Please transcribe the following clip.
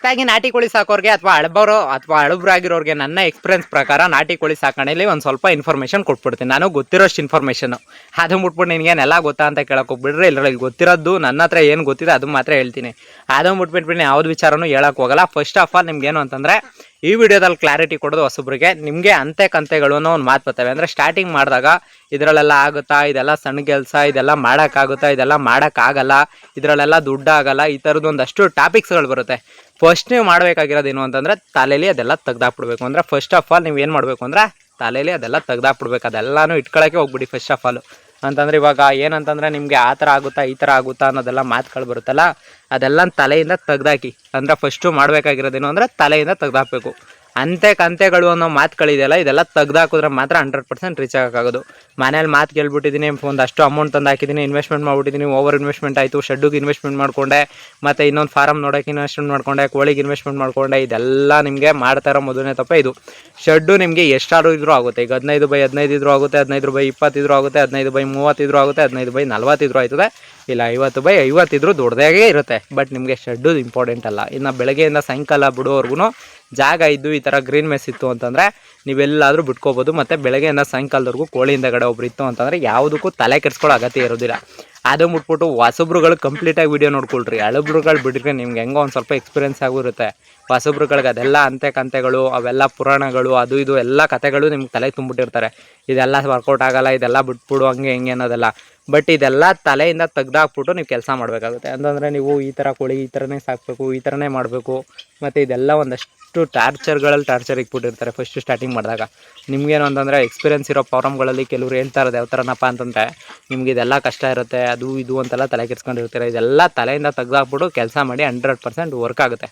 ಹೊಸದಾಗಿ ನಾಟಿ ಕೋಳಿ ಸಾಕೋರಿಗೆ ಅಥವಾ ಹಳಬ್ರಾಗಿರೋರಿಗೆ ನನ್ನ ಎಕ್ಸ್ಪೀರಿಯನ್ಸ್ ಪ್ರಕಾರ ನಾಟಿ ಕೋಳಿ ಸಾಕಣೆಯಲ್ಲಿ ಒಂದು ಸ್ವಲ್ಪ ಇನ್ಫಾರ್ಮೇಷನ್ ಕೊಟ್ಬಿಡ್ತೀನಿ. ನಾನು ಗೊತ್ತಿರೋಷ್ಟು ಇನ್ಫಾರ್ಮೇಷನ್ ಅದು ಮುಟ್ಬಿಟ್ಟು ನಿನಗೇನೆಲ್ಲ ಗೊತ್ತಾ ಅಂತ ಕೇಳಕ್ಕೆ ಹೋಗ್ಬಿಡ್ರಿ. ಇಲ್ಲ ಗೊತ್ತಿರೋದು ನನ್ನ ಹತ್ರ ಏನು ಗೊತ್ತಿದೆ ಅದು ಮಾತ್ರ ಹೇಳ್ತೀನಿ. ಅದು ಮುಟ್ಬಿಟ್ಟು ಯಾವ್ದು ವಿಚಾರನೂ ಹೇಳಕ್ಕೆ ಹೋಗಲ್ಲ. ಫಸ್ಟ್ ಆಫ್ ಆಲ್ ನಿಮ್ಗೇನು ಅಂತಂದರೆ ಈ ವಿಡಿಯೋದಲ್ಲಿ ಕ್ಲಾರಿಟಿ ಕೊಡೋದು ಹೊಸಬ್ರಿಗೆ ನಿಮಗೆ ಅಂತೆ ಕಂತೆಗಳು ಅನ್ನೋ ಒಂದು ಮಾತು ಬರ್ತವೆ. ಅಂದರೆ ಸ್ಟಾರ್ಟಿಂಗ್ ಮಾಡಿದಾಗ ಇದರಲ್ಲೆಲ್ಲ ಆಗುತ್ತಾ, ಇದೆಲ್ಲ ಸಣ್ಣ ಕೆಲಸ, ಇದೆಲ್ಲ ಮಾಡೋಕ್ಕಾಗುತ್ತಾ, ಇದೆಲ್ಲ ಮಾಡೋಕ್ಕಾಗಲ್ಲ, ಇದರಲ್ಲೆಲ್ಲ ದುಡ್ಡು ಆಗಲ್ಲ, ಈ ಥರದ್ದು ಒಂದಷ್ಟು ಟಾಪಿಕ್ಸ್ಗಳು ಬರುತ್ತೆ. ಫಸ್ಟ್ ನೀವು ಮಾಡಬೇಕಾಗಿರೋದೇನು ಅಂತಂದರೆ ತಲೆಯಲ್ಲಿ ಅದೆಲ್ಲ ತೆಗ್ದಾಕ್ಬಿಡ್ಬೇಕು. ಅಂದರೆ ಫಸ್ಟ್ ಆಫ್ ಆಲ್ ನೀವು ಏನು ಮಾಡಬೇಕು ಅಂದರೆ ತಲೆಯಲ್ಲಿ ಅದೆಲ್ಲ ತೆಗ್ದಾಕ್ಬಿಡ್ಬೇಕು. ಅದೆಲ್ಲನೂ ಇಟ್ಕೊಳ್ಳೋಕ್ಕೆ ಹೋಗ್ಬಿಡಿ ಫಸ್ಟ್ ಆಫ್ ಆಲು. ಅಂತಂದರೆ ಇವಾಗ ಏನಂತಂದರೆ ನಿಮಗೆ ಆ ಥರ ಆಗುತ್ತಾ ಈ ಥರ ಆಗುತ್ತಾ ಅನ್ನೋದೆಲ್ಲ ಮಾತುಗಳು ಬರುತ್ತಲ್ಲ, ಅದೆಲ್ಲ ತಲೆಯಿಂದ ತೆಗ್ದಾಕಿ. ಅಂದರೆ ಫಸ್ಟು ಮಾಡಬೇಕಾಗಿರೋದೇನು ಅಂದರೆ ತಲೆಯಿಂದ ತೆಗ್ದಾಕಬೇಕು. ಅಂತೆ ಕಂತೆಗಳು ಅನ್ನೋ ಮಾತುಗಳಿದೆಯಲ್ಲ, ಇದೆಲ್ಲ ತೆಗ್ದಾಕಿದ್ರೆ ಮಾತ್ರ 100% ರೀಚ್ ಆಗೋಕ್ಕಾಗೋದು. ಮನೇಲಿ ಮಾತು ಕೇಳ್ಬಿಟ್ಟಿದ್ದೀನಿ, ಒಂದಷ್ಟು ಅಮೌಂಟ್ ತಂದು ಹಾಕಿದ್ದೀನಿ, ಇನ್ವೆಸ್ಟ್ಮೆಂಟ್ ಮಾಡಿಬಿಟ್ಟಿದ್ದೀನಿ, ಓವರ್ ಇನ್ವೆಸ್ಟ್ಮೆಂಟ್ ಆಯಿತು, ಶೆಡ್ಡಿಗೆ ಇನ್ವೆಸ್ಟ್ಮೆಂಟ್ ಮಾಡಿಕೊಂಡೆ, ಮತ್ತು ಇನ್ನೊಂದು ಫಾರಮ್ ನೋಡೋಕೆ ಇನ್ವೆಸ್ಟ್ಮೆಂಟ್ ಮಾಡಿಕೊಂಡೆ, ಕೋಳಿಗೆ ಇನ್ವೆಸ್ಟ್ಮೆಂಟ್ ಮಾಡಿಕೊಂಡೆ. ಇದೆಲ್ಲ ನಿಮಗೆ ಮಾಡ್ತಾ ಇರೋ ಮೊದಲನೇ ತಪ್ಪ ಇದು. ಶೆಡ್ಡು ನಿಮಗೆ ಎಷ್ಟಾದ್ರೂ ಇದ್ರೂ ಆಗುತ್ತೆ. ಈಗ 15x15 ಇದ್ರೂ ಆಗುತ್ತೆ, 15x20 ಇದ್ರೂ ಆಗುತ್ತೆ, 15x30 ಇದ್ರೂ ಆಗುತ್ತೆ, 15x40 ಇದ್ರೂ ಆಯ್ತದೆ, ಇಲ್ಲ 50x50 ಇದ್ರೂ ದೊಡ್ಡದಾಗೇ ಇರುತ್ತೆ. ಬಟ್ ನಿಮಗೆ ಶೆಡ್ಡು ಇಂಪಾರ್ಟೆಂಟ್ ಅಲ್ಲ. ಇನ್ನು ಬೆಳಗ್ಗೆಯಿಂದ ಸಾಯಂಕಾಲ ಬಿಡೋವರೆಗೂ ಜಾಗ ಇದ್ದು ಈ ಥರ ಗ್ರೀನ್ ಮೆಸ್ ಇತ್ತು ಅಂತಂದರೆ ನೀವೆಲ್ಲಾದರೂ ಬಿಟ್ಕೋಬೋದು. ಮತ್ತು ಬೆಳಗ್ಗೆಯಿಂದ ಸಾಯಂಕಾಲದವರೆಗೂ ಕೋಳಿಯಿಂದ ಕಡೆ ಒಬ್ರು ಇತ್ತು ಅಂತಂದರೆ ಯಾವುದಕ್ಕೂ ತಲೆ ಕೆಡಿಸ್ಕೊಳ್ಳೋ ಅಗತ್ಯ ಇರೋದಿಲ್ಲ. ಅದು ಮುಟ್ಬಿಟ್ಟು ಹೊಸಬ್ರುಗಳು ಕಂಪ್ಲೀಟಾಗಿ ವೀಡಿಯೋ ನೋಡ್ಕೊಳ್ರಿ. ಹಳಬ್ರುಗಳು ಬಿಟ್ಟರೆ ನಿಮ್ಗೆ ಹೆಂಗೋ ಒಂದು ಸ್ವಲ್ಪ ಎಕ್ಸ್ಪೀರಿಯೆನ್ಸ್ ಆಗಿರುತ್ತೆ. ಹೊಸಬ್ರುಗಳಿಗೆ ಅದೆಲ್ಲ ಅಂತೆ ಕಂತೆಗಳು, ಅವೆಲ್ಲ ಪುರಾಣಗಳು, ಅದು ಇದು ಎಲ್ಲ ಕತೆಗಳು ನಿಮ್ಗೆ ತಲೆ ತುಂಬಿಟ್ಟಿರ್ತಾರೆ. ಇದೆಲ್ಲ ವರ್ಕೌಟ್ ಆಗೋಲ್ಲ, ಇದೆಲ್ಲ ಬಿಟ್ಬಿಡು, ಹಂಗೆ ಹಿಂಗೆ ಅನ್ನೋದೆಲ್ಲ. ಬಟ್ ಇದೆಲ್ಲ ತಲೆಯಿಂದ ತೆಗ್ದಾಕ್ಬಿಟ್ಟು ನೀವು ಕೆಲಸ ಮಾಡಬೇಕಾಗುತ್ತೆ. ಅಂತಂದರೆ ನೀವು ಈ ಥರ ಕೋಳಿ ಈ ಥರನೇ ಸಾಕಬೇಕು, ಈ ಥರನೇ ಮಾಡಬೇಕು, ಮತ್ತು ಇದೆಲ್ಲ ಒಂದಷ್ಟು ಟಾರ್ಚರ್ ಇಕ್ಬಿಟ್ಟಿರ್ತಾರೆ ಫಸ್ಟು ಸ್ಟಾರ್ಟಿಂಗ್ ಮಾಡಿದಾಗ. ನಿಮಗೇನು ಅಂತಂದರೆ ಎಕ್ಸ್ಪೀರಿಯೆನ್ಸ್ ಇರೋ ಫಾರಮ್ಗಳಲ್ಲಿ ಕೆಲವ್ರು ಹೇಳ್ತಾ ಇರೋದು ಯಾವ ಥರನಪ್ಪ ಅಂತಂದರೆ ನಿಮ್ಗೆ ಇದೆಲ್ಲ ಕಷ್ಟ ಇರುತ್ತೆ, ಅದು ಇದು ಅಂತೆಲ್ಲ ತಲೆ ಕೆಡ್ಸ್ಕೊಂಡಿರ್ತೀರ. ಇದೆಲ್ಲ ತಲೆಯಿಂದ ತೆಗ್ದಾಕ್ಬಿಟ್ಟು ಕೆಲಸ ಮಾಡಿ 100% ವರ್ಕ್ ಆಗುತ್ತೆ.